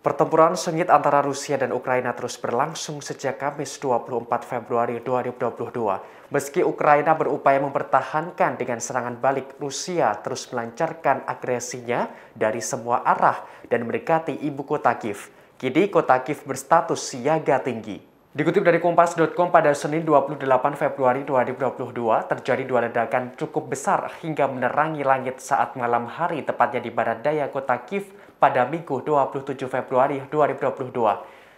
Pertempuran sengit antara Rusia dan Ukraina terus berlangsung sejak Kamis 24 Februari 2022. Meski Ukraina berupaya mempertahankan dengan serangan balik, Rusia terus melancarkan agresinya dari semua arah dan mendekati ibu kota Kiev. Kini kota Kiev berstatus siaga tinggi. Dikutip dari Kompas.com pada Senin 28 Februari 2022, terjadi dua ledakan cukup besar hingga menerangi langit saat malam hari, tepatnya di barat daya kota Kiev pada Minggu 27 Februari 2022.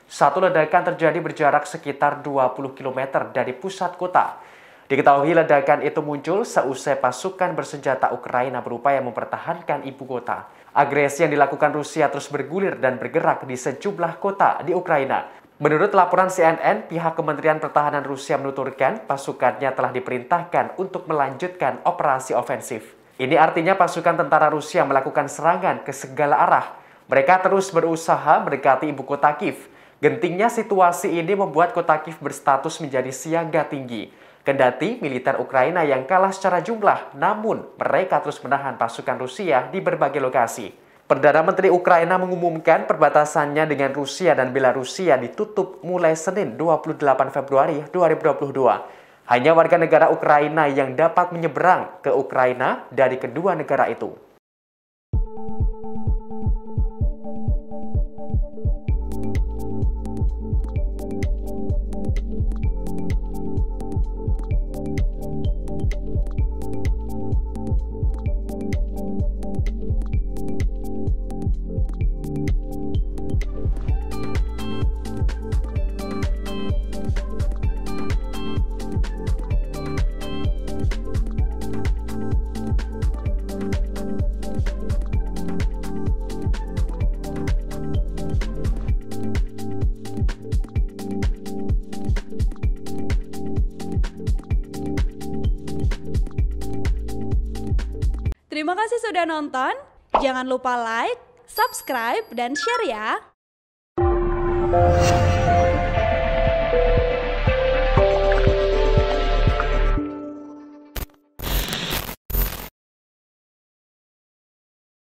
Satu ledakan terjadi berjarak sekitar 20 km dari pusat kota. Diketahui ledakan itu muncul seusai pasukan bersenjata Ukraina berupaya mempertahankan ibu kota. Agresi yang dilakukan Rusia terus bergulir dan bergerak di sejumlah kota di Ukraina. Menurut laporan CNN, pihak Kementerian Pertahanan Rusia menuturkan pasukannya telah diperintahkan untuk melanjutkan operasi ofensif. Ini artinya pasukan tentara Rusia melakukan serangan ke segala arah. Mereka terus berusaha mendekati ibu kota Kiev. Gentingnya situasi ini membuat kota Kiev berstatus menjadi siaga tinggi. Kendati militer Ukraina yang kalah secara jumlah, namun mereka terus menahan pasukan Rusia di berbagai lokasi. Perdana Menteri Ukraina mengumumkan perbatasannya dengan Rusia dan Belarusia ditutup mulai Senin 28 Februari 2022. Hanya warga negara Ukraina yang dapat menyeberang ke Ukraina dari kedua negara itu. Terima kasih sudah nonton. Jangan lupa like, subscribe, dan share ya.